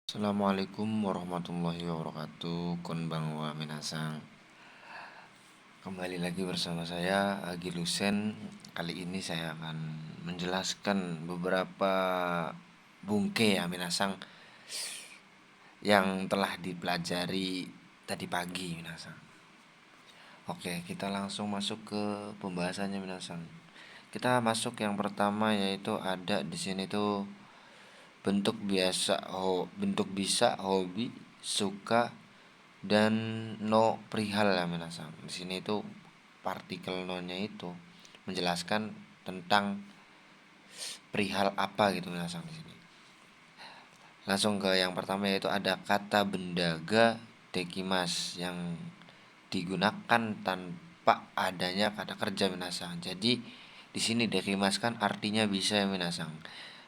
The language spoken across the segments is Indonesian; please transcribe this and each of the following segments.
Assalamualaikum warahmatullahi wabarakatuh. Konbanwa minasang. Kembali lagi bersama saya Agi Lusen. Kali ini saya akan menjelaskan beberapa bungke ya minasang yang telah dipelajari tadi pagi minasang. Oke, kita langsung masuk ke pembahasannya minasang. Kita masuk yang pertama yaitu ada di sini tuh bentuk bisa, hobi, suka, dan no perihal ya minasang. Di sini itu partikel no-nya itu menjelaskan tentang perihal apa gitu minasang di sini. Langsung ke yang pertama yaitu ada kata bendaga dekimas yang digunakan tanpa adanya kata kerja minasang. Jadi di sini dekimas kan artinya bisa ya minasang.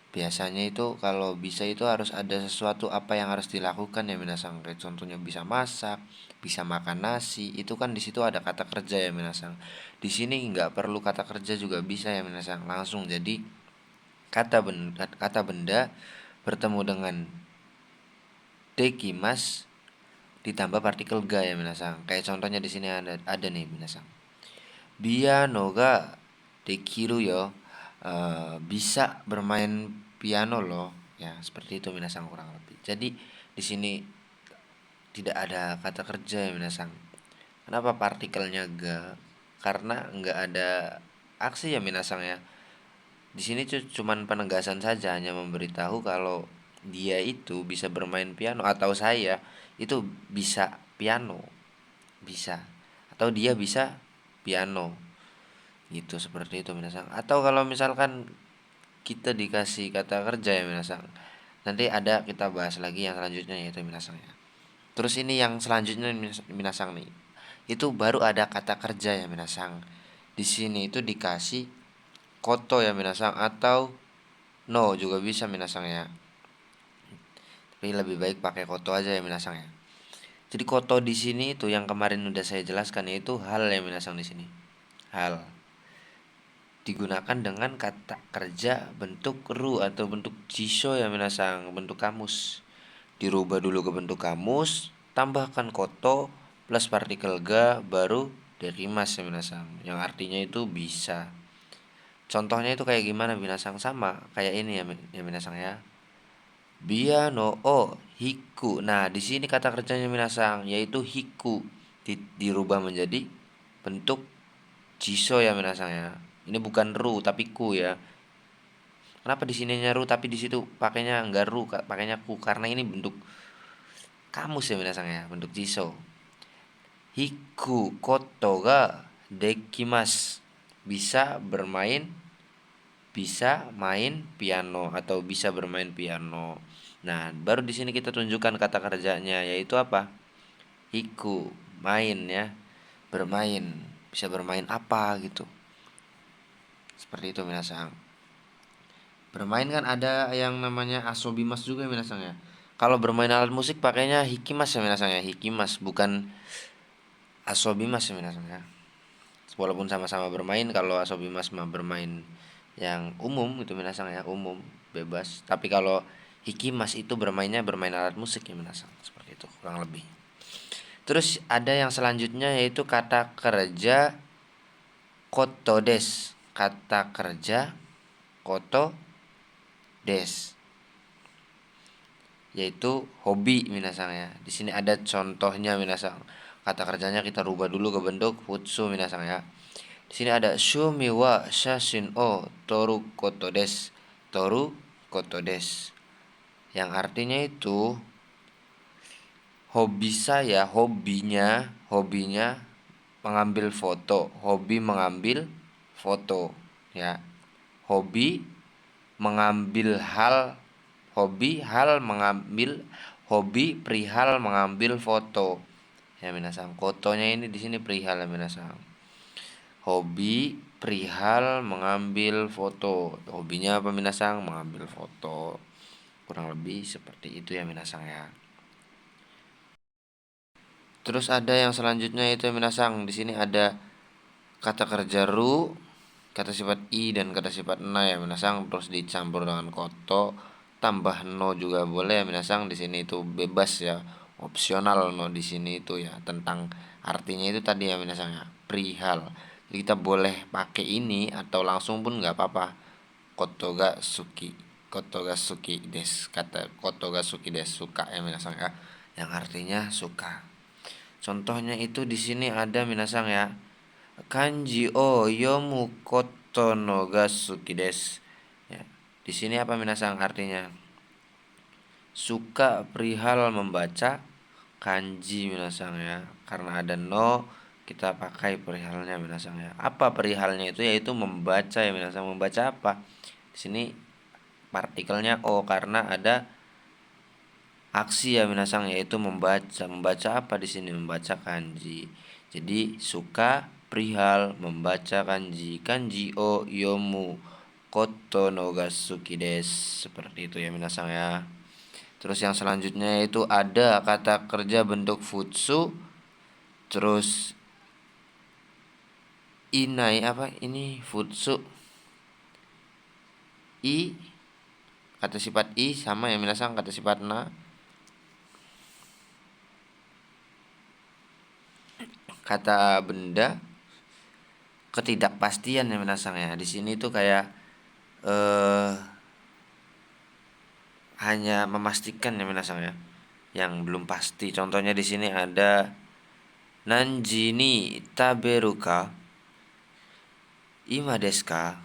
Biasanya itu kalau bisa itu harus ada sesuatu apa yang harus dilakukan ya minasang. Kayak contohnya bisa masak, bisa makan nasi, itu kan di situ ada kata kerja ya minasang. Di sini nggak perlu kata kerja juga bisa ya minasang. Langsung jadi kata benda bertemu dengan dekimas ditambah partikel ga ya minasang. Kayak contohnya di sini ada nih minasang. Piano ga dekiru yo. Bisa bermain piano loh. Ya, seperti itu minasang kurang lebih. Jadi di sini tidak ada kata kerja ya minasang. Kenapa partikelnya ga? Karena nggak ada aksi ya minasang ya. Di sini cuman penegasan saja, hanya memberitahu kalau dia itu bisa bermain piano atau saya itu bisa piano, bisa. Atau dia bisa piano. Gitu seperti itu minasang. Atau kalau misalkan kita dikasih kata kerja ya minasang. Nanti ada kita bahas lagi yang selanjutnya yaitu minasang ya. Terus ini yang selanjutnya minasang nih. Itu baru ada kata kerja ya minasang. Di sini itu dikasih koto ya minasang atau no juga bisa minasang ya. Tapi lebih baik pakai koto aja ya minasang ya. Jadi koto di sini itu yang kemarin udah saya jelaskan yaitu hal ya minasang di sini. Hal digunakan dengan kata kerja bentuk ru atau bentuk jisho ya minasang, bentuk kamus. Dirubah dulu ke bentuk kamus, tambahkan koto plus partikel ga baru derimas ya minasang, yang artinya itu bisa. Contohnya itu kayak gimana minasang, sama kayak ini ya minasang ya. Biano o hiku. Nah, di sini kata kerjanya minasang yaitu hiku dirubah menjadi bentuk jiso ya minasang ya. Ini bukan ru tapi ku ya. Kenapa di sini ru tapi di situ pakainya enggak ru, pakainya ku? Karena ini bentuk kamus ya minasang ya, bentuk jiso. Hiku koto ga dekimas. Bisa bermain, bisa main piano atau bisa bermain piano. Nah, baru di sini kita tunjukkan kata kerjanya yaitu apa? Hiku, main ya. Bermain. Bisa bermain apa gitu. Seperti itu minasang. Bermain kan ada yang namanya asobimas juga minasang ya. Kalau bermain alat musik pakainya hikimas ya minasang ya. Hikimas bukan asobimas ya minasang ya. Walaupun sama-sama bermain, kalau asobimas mah bermain yang umum gitu minasang ya, umum, bebas. Tapi kalau hikimas itu bermain alat musik ya minasang. Seperti itu kurang lebih. Terus ada yang selanjutnya yaitu kata kerja koto des. Kata kerja koto des yaitu hobi minasang ya. Di sini ada contohnya minasang. Kata kerjanya kita rubah dulu ke bentuk futsu minasang ya. Di sini ada shumi wa shashin o toru koto des. Toru koto des. Yang artinya itu hobinya mengambil foto, hobi mengambil foto ya. Hobi mengambil hal, hobi perihal mengambil foto. Ya minasang, kotonya ini di sini perihal ya minasang. Hobi perihal mengambil foto. Hobinya apa minasang? Mengambil foto. Kurang lebih seperti itu ya minasang ya. Terus ada yang selanjutnya itu ya minasang. Di sini ada kata kerja ru, kata sifat i dan kata sifat na ya minasang, terus dicampur dengan koto tambah no juga boleh ya minasang. Di sini itu bebas ya, opsional no di sini itu ya. Tentang artinya itu tadi ya minasang ya, perihal. Jadi kita boleh pakai ini atau langsung pun nggak apa-apa. Kotoga suki, kotoga suki des, kata kotoga suki des, suka ya minasang ya, yang artinya suka. Contohnya itu di sini ada minasang ya, kanji o yomu koto no ga suki des. Ya, di sini apa minasang artinya? Suka perihal membaca kanji minasang ya. Karena ada no, kita pakai perihalnya minasang ya. Apa perihalnya itu? Yaitu membaca ya minasang. Membaca apa? Di sini partikelnya o karena ada aksi ya minasang, yaitu membaca. Membaca apa di sini? Membaca kanji. Jadi suka perihal membaca kanji. Kanji o yomu koto no ga suki desu. Seperti itu ya minasang ya. Terus yang selanjutnya itu ada kata kerja bentuk futsu. Terus inai apa ini futsu i, kata sifat i sama ya minasang kata sifat na. Kata benda ketidakpastian ya minasang ya. Di sini tuh kayak eh hanya memastikan ya minasang ya, yang belum pasti. Contohnya di sini ada nanji ni taberuka ima desu ka.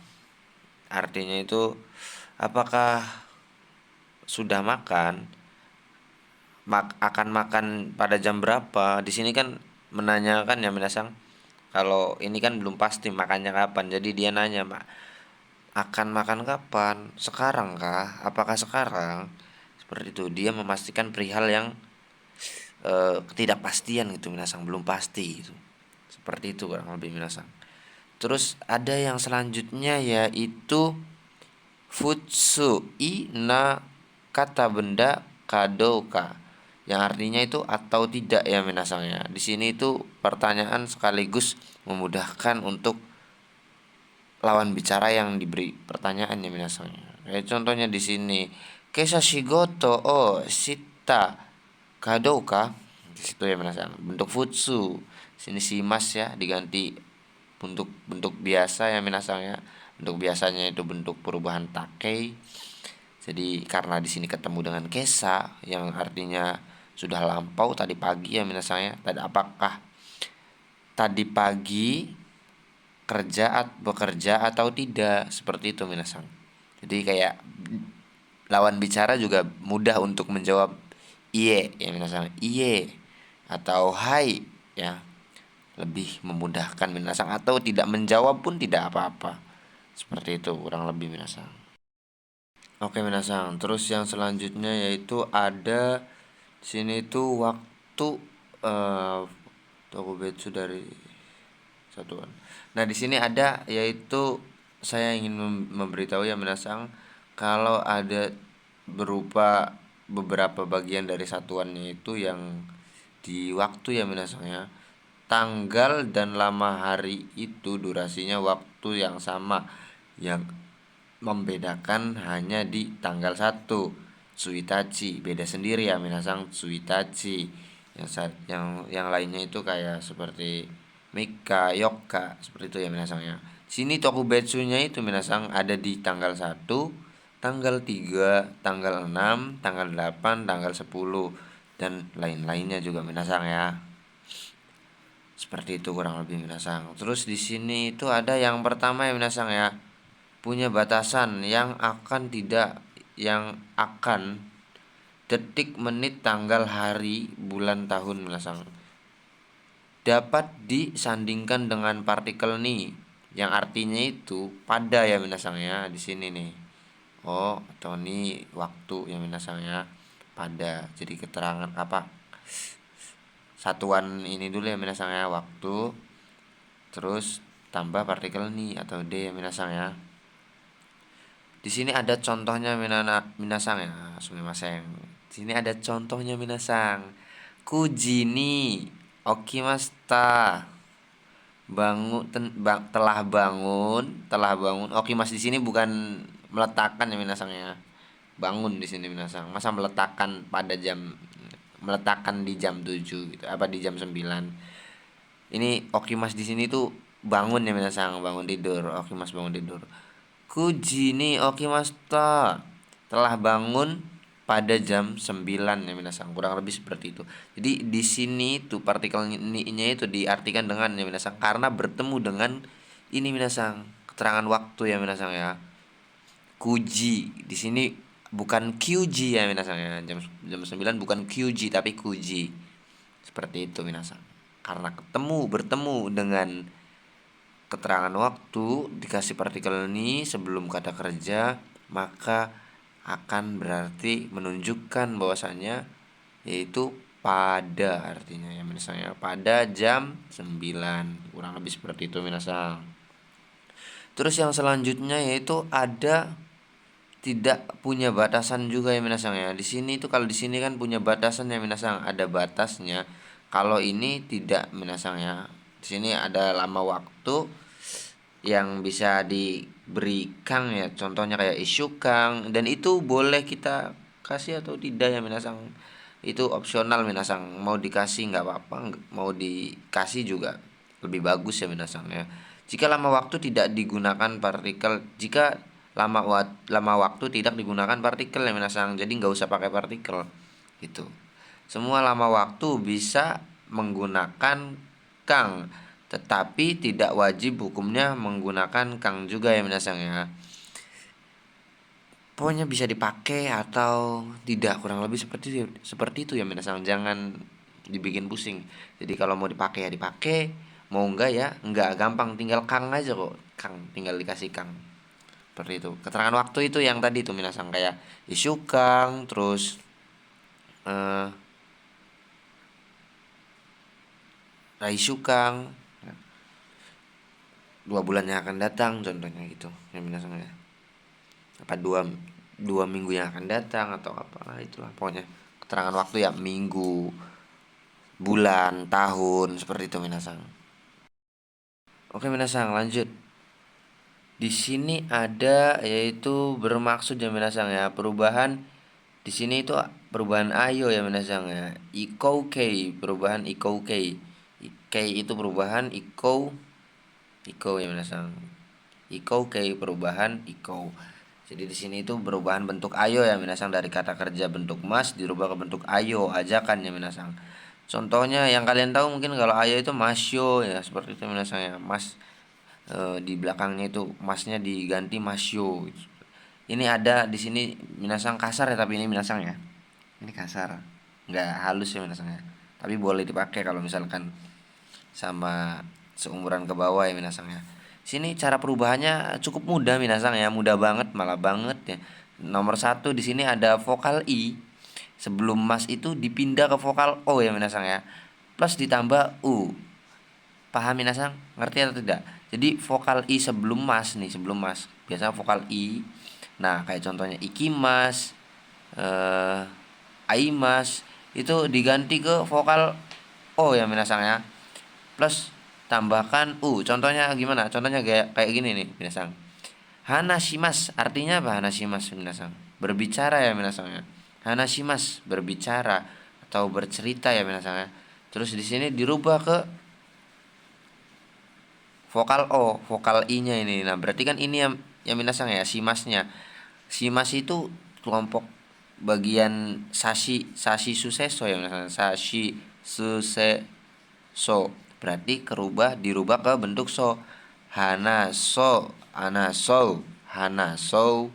Artinya itu apakah sudah makan, akan makan pada jam berapa. Di sini kan menanyakan ya minasang. Kalau ini kan belum pasti makannya kapan. Jadi dia nanya, "Mak, akan makan kapan? Sekarang kah? Apakah sekarang?" Seperti itu. Dia memastikan perihal yang ketidakpastian gitu minasang, belum pasti gitu. Seperti itu kurang lebih minasang. Terus ada yang selanjutnya yaitu futsu i na, kata benda kadoka, yang artinya itu atau tidak ya minasang ya. Di sini itu pertanyaan sekaligus memudahkan untuk lawan bicara yang diberi pertanyaan ya minasang ya. Kayak contohnya di sini, Kesa shigoto o shita kadoka. Di situ ya minasang. Bentuk futsu. Sini si mas ya diganti bentuk bentuk biasa ya minasang ya. Bentuk biasanya itu bentuk perubahan takei. Jadi karena di sini ketemu dengan kesa yang artinya sudah lampau tadi pagi ya minasang ya. Tadi apakah tadi pagi bekerja atau tidak, seperti itu minasang. Jadi kayak lawan bicara juga mudah untuk menjawab iye ya minasang, iye atau hai ya, lebih memudahkan minasang, atau tidak menjawab pun tidak apa-apa. Seperti itu kurang lebih minasang. Oke minasang, terus yang selanjutnya yaitu ada sini itu waktu Tokubetsu dari satuan. Nah, di sini ada yaitu saya ingin memberitahu ya minasang, kalau ada berupa beberapa bagian dari satuannya itu yang di waktu ya minasang ya. Tanggal dan lama hari itu durasinya waktu yang sama. Yang membedakan hanya di tanggal 1 Tsuitachi, beda sendiri ya minasang Tsuitachi. Yang lainnya itu kayak seperti Mika, Yoka, seperti itu ya minasang ya. Sini Tokubetsunya itu minasang ada di tanggal 1, tanggal 3, tanggal 6, tanggal 8, tanggal 10 dan lain-lainnya juga minasang ya. Seperti itu kurang lebih minasang. Terus di sini itu ada yang pertama ya minasang ya, punya batasan yang akan detik, menit, tanggal, hari, bulan, tahun minasang. Dapat disandingkan dengan partikel ni, yang artinya itu pada ya minasang ya di sini nih. Oh, atau ni waktu ya minasang ya. Pada. Jadi keterangan apa? Satuan ini dulu ya minasang ya, waktu. Terus tambah partikel ni atau d ya minasang ya. Di sini ada contohnya minasang ya, sumimasen. Di sini ada contohnya minasang. Kujini okimasta. Telah bangun. Okimas di sini bukan meletakkan ya minasang ya. bangun di sini minasang. Masa meletakkan di jam 7 gitu. Apa di jam 9. Ini Okimas di sini tuh bangun ya minasang, bangun tidur. Okimas bangun tidur. Kuji ni Okimas telah bangun pada jam 9 ya minasang, kurang lebih seperti itu. Jadi di sini tuh partikel ni-nya itu diartikan dengan ya minasang karena bertemu dengan ini minasang, keterangan waktu ya minasang ya. Kuji di sini bukan QG ya minasang ya. Jam 9 bukan QG tapi Kuji. Seperti itu minasang. Karena bertemu dengan keterangan waktu dikasih partikel ini sebelum kata kerja, maka akan berarti menunjukkan bahwasannya yaitu pada, artinya ya misalnya pada jam 9, kurang lebih seperti itu minasang. Terus yang selanjutnya yaitu ada tidak punya batasan juga ya minasang ya. Di sini itu kalau di sini kan punya batasan ya minasang, ada batasnya. Kalau ini tidak minasang ya. Di sini ada lama waktu yang bisa diberikan ya, contohnya kayak isu kang, dan itu boleh kita kasih atau tidak ya minasang, itu opsional minasang, mau dikasih nggak apa-apa, mau dikasih juga lebih bagus ya minasang ya. Jika lama waktu tidak digunakan partikel, jika lama waktu tidak digunakan partikel ya minasang, jadi nggak usah pakai partikel gitu. Semua lama waktu bisa menggunakan kang, tetapi tidak wajib hukumnya menggunakan kang juga ya minasang ya. Pokoknya bisa dipakai atau tidak, kurang lebih seperti itu ya minasang. Jangan dibikin pusing. Jadi kalau mau dipakai ya dipakai, mau enggak ya enggak, gampang, tinggal kang aja kok. Kang tinggal dikasih kang. Seperti itu. Keterangan waktu itu yang tadi itu minasang, kayak isu kang, terus Raisu Kang 2 bulan yang akan datang, contohnya gitu ya minasang ya. Apa 2 minggu yang akan datang atau apa, itulah pokoknya keterangan waktu ya, minggu, bulan, tahun, seperti itu minasang. Oke minasang, lanjut. Di sini ada yaitu bermaksud ya minasang ya, perubahan di sini itu perubahan ayo ya minasang ya. Iko kei, perubahan iko kei. Kei itu perubahan, iko ya minasang. Iko kei, perubahan iko. Jadi di sini itu perubahan bentuk ayo ya minasang, dari kata kerja bentuk mas dirubah ke bentuk ayo, ajakan ya minasang. Contohnya yang kalian tahu mungkin kalau ayo itu masyo ya, seperti itu minasang ya. Mas di belakangnya itu masnya diganti masyo. Ini ada di sini minasang kasar ya, tapi ini minasang ya. Ini kasar. Nggak halus ya minasang ya. Tapi boleh dipakai kalau misalkan sama seumuran ke bawah ya minasang ya. Sini cara perubahannya cukup mudah minasang ya, mudah banget, malah banget ya. Nomor 1 di sini ada vokal i. Sebelum mas itu dipindah ke vokal o ya minasang ya. Plus ditambah u. Paham minasang? Ngerti atau tidak? Jadi vokal i sebelum mas nih, sebelum mas. Biasanya vokal i. Nah, kayak contohnya ikimas, aimas, itu diganti ke vokal o ya minasang ya. Plus tambahkan u. Contohnya gimana? Contohnya kayak gini nih minasang. Hanashimas artinya apa? Hanashimas minasang, berbicara ya minasang ya. Hanashimas berbicara atau bercerita ya minasang ya. Terus di sini dirubah ke vokal o, vokal i-nya ini. Nah, berarti kan ini yang minasang ya, simasnya. Simas itu kelompok bagian sashi suseso ya minasang. Sashi suseso. Berarti dirubah ke bentuk so. Hanaso, anaso, hanaso.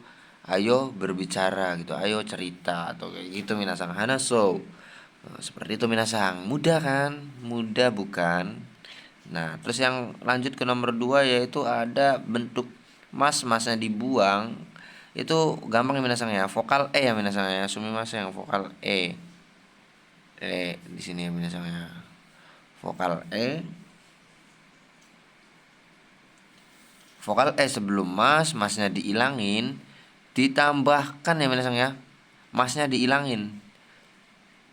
Ayo berbicara gitu, ayo cerita atau kayak gitu minasang. Hanaso. Seperti itu minasang. Mudah kan? Mudah bukan? Nah, terus yang lanjut ke nomor 2 yaitu ada bentuk masnya dibuang. Itu gampang ya minasang ya. Vokal e ya minasang ya. Sumimasen yang vokal e. Di sini ya minasang ya. Vokal e. Vokal e sebelum masnya diilangin, ditambahkan ya minasang ya. Masnya diilangin.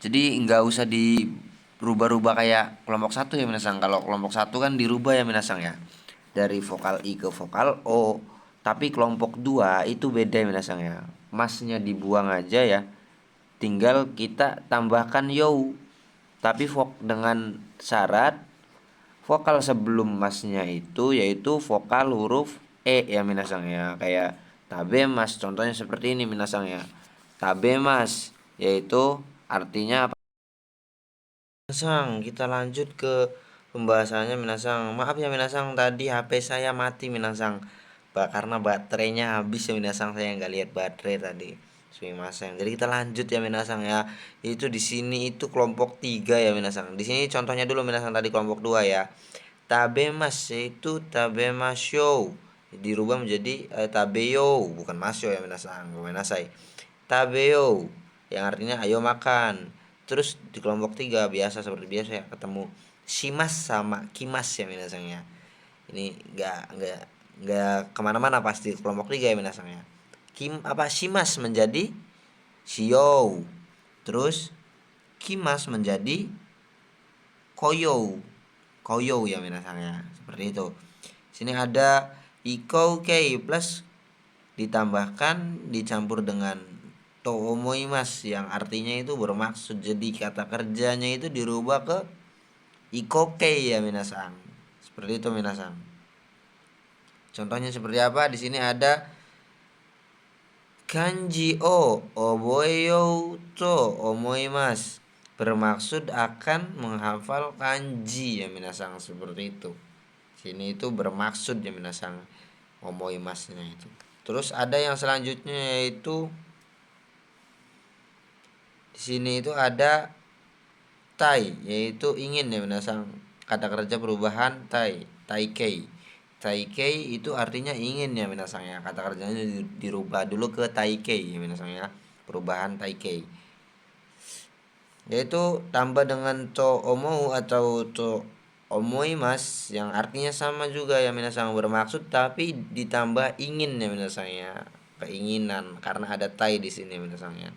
Jadi nggak usah dirubah-rubah kayak kelompok 1 ya minasang. Kalau kelompok 1 kan dirubah ya minasang ya, dari vokal i ke vokal o. Tapi kelompok 2 itu beda ya minasang ya. masnya dibuang aja ya. Tinggal kita tambahkan yo. Tapi dengan syarat vokal sebelum masnya itu yaitu vokal huruf E ya minasang ya. Kayak tabemas contohnya seperti ini minasang ya. Tabemas yaitu artinya apa? Minasang, kita lanjut ke pembahasannya minasang. Maaf ya minasang, tadi HP saya mati minasang. Karena baterainya habis ya minasang, saya nggak lihat baterai tadi. Sumimasen. Jadi kita lanjut ya minasang ya. Itu di sini itu kelompok 3 ya minasang. Di sini contohnya dulu minasang, tadi kelompok 2 ya. Tabemas yaitu tabemasyo. Dirubah menjadi tabeyo, bukan masyo ya minasang. Gomenasai. Tabeyo yang artinya ayo makan. Terus di kelompok 3 biasa seperti biasa ya, ketemu shimas sama kimas ya minasangnya. Ini nggak kemana-mana, pasti kelompok 3 ya minasangnya. Shimas menjadi shio. Terus kimas menjadi koyo. Koyo ya minasangnya. Seperti itu. Sini ada iko kei plus ditambahkan dicampur dengan toomoimas yang artinya itu bermaksud. Jadi kata kerjanya itu dirubah ke ikokei ya minasang. Seperti itu minasang. Contohnya seperti apa? Di sini ada kanji o oboeyo to omoimas. Bermaksud akan menghafal kanji ya minasang, seperti itu. Sini itu bermaksud ya minasang omoimasnya itu. Terus ada yang selanjutnya yaitu di sini itu ada tai yaitu ingin ya minasang. Kata kerja perubahan taikei. Taikei itu artinya ingin ya minasang ya. Kata kerjanya dirubah dulu ke taikei ya minasang ya. Perubahan taikei. Yaitu tambah dengan to omou atau to omoimas yang artinya sama juga ya minasang, bermaksud tapi ditambah ingin ya minasang ya. Keinginan karena ada tai di sini minasang ya.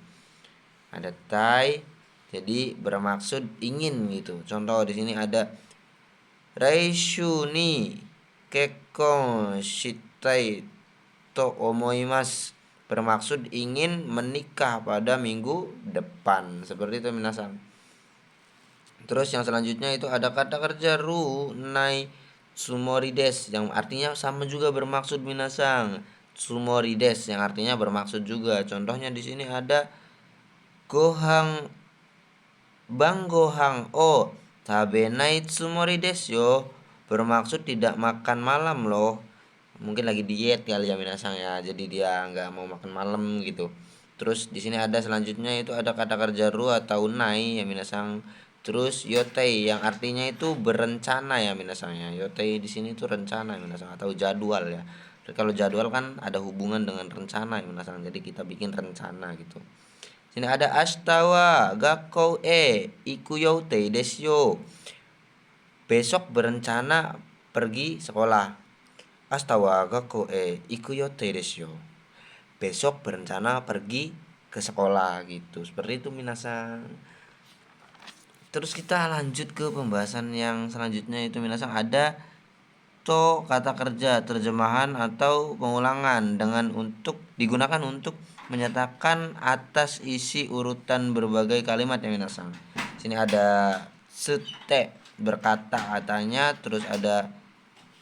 Ada tai jadi bermaksud ingin gitu. Contoh di sini ada Raishu ni kekkon shitai to omoimasu, bermaksud ingin menikah pada minggu depan. Seperti itu minasan. Terus yang selanjutnya itu ada kata kerja ru nai tsumorides yang artinya sama juga bermaksud minasang. Tsumorides yang artinya bermaksud juga. Contohnya di sini ada gohang Bang gohang o tabenai tsumori desu yo, bermaksud tidak makan malam loh. Mungkin lagi diet kali ya minasang ya, jadi dia nggak mau makan malam gitu. Terus di sini ada selanjutnya itu ada kata kerja ru atau nai ya minasang. Terus yotei yang artinya itu berencana ya minasang ya. Yotei di sini itu rencana ya minasang atau jadwal ya. Terus kalau jadwal kan ada hubungan dengan rencana ya minasang. Jadi kita bikin rencana gitu. Sini ada astawa gakkou ikuyote desu. Besok berencana pergi sekolah. Astawa gakkou ikuyote desu. Besok berencana pergi ke sekolah gitu. Seperti itu minasan. Terus kita lanjut ke pembahasan yang selanjutnya itu minasan, ada to kata kerja terjemahan atau pengulangan dengan digunakan untuk menyatakan atas isi urutan berbagai kalimat yang minasang. Sini ada sete berkata katanya, terus ada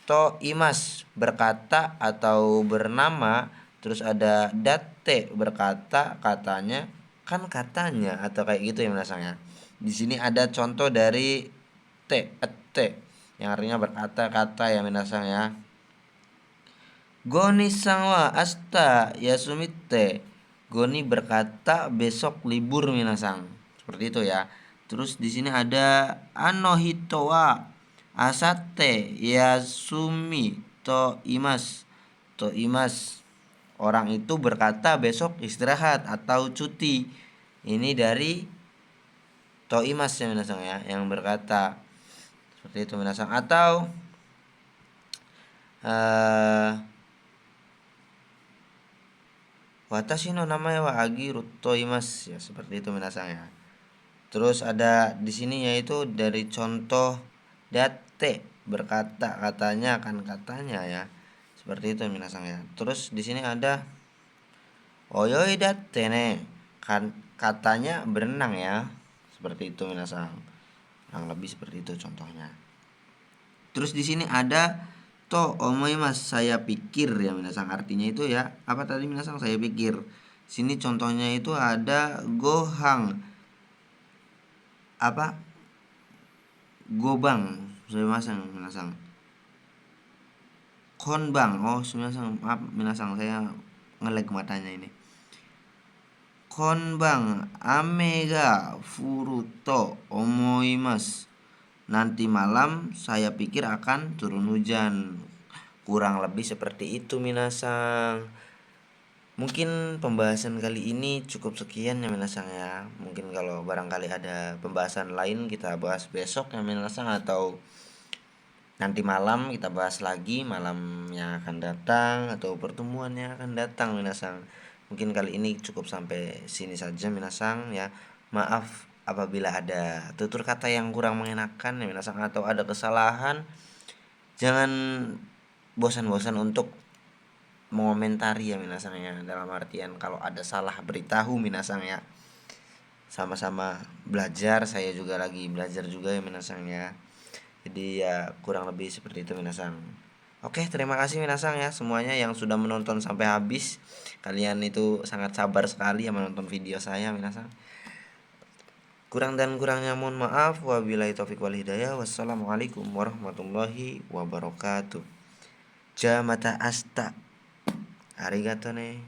to imas berkata atau bernama, terus ada date berkata katanya, kan katanya atau kayak gitu ya minasang ya. Di sini ada contoh dari te yang artinya berkata-kata ya minasang ya. Goni sang wa asta yasumite. Goni berkata besok libur minasang. Seperti itu ya. Terus di sini ada ano hito wa asate yasumi to imas. To imas. Orang itu berkata besok istirahat atau cuti. Ini dari to imas ya minasang ya, yang berkata. Seperti itu minasang. Atau watashi no namae wa Agiru to imasu ya, seperti itu minasang ya. Terus ada di sini yaitu dari contoh date berkata katanya kan katanya ya. Seperti itu minasang ya. Terus di sini ada Oyoi datte ne. Kan katanya berenang ya. Seperti itu minasang. Kurang lebih seperti itu contohnya. Terus di sini ada to omoimasu, saya pikir ya minasang, artinya itu ya apa tadi minasang, saya pikir. Sini contohnya itu ada gohang apa gobang minasang minasang. Konbang, oh minasang, maaf minasang, saya ngelag matanya ini. Konbang ame ga furu to omoimasu, nanti malam saya pikir akan turun hujan. Kurang lebih seperti itu minasang. Mungkin pembahasan kali ini cukup sekian ya minasang ya. Mungkin kalau barangkali ada pembahasan lain kita bahas besok ya minasang, atau nanti malam kita bahas lagi malam yang akan datang atau pertemuan yang akan datang minasang. Mungkin kali ini cukup sampai sini saja minasang ya. Maaf apabila ada tutur kata yang kurang mengenakan ya minasang, atau ada kesalahan. Jangan bosan-bosan untuk mengomentari ya minasang ya, dalam artian kalau ada salah beritahu minasang ya. Sama-sama belajar, saya juga lagi belajar juga ya minasang ya. Jadi ya kurang lebih seperti itu minasang. Oke, terima kasih minasang ya semuanya yang sudah menonton sampai habis. Kalian itu sangat sabar sekali ya menonton video saya minasang. Kurang dan kurangnya mohon maaf. Wabillahi taufik wal hidayah. Wassalamualaikum warahmatullahi wabarakatuh. Jamata asta. Arigato ne.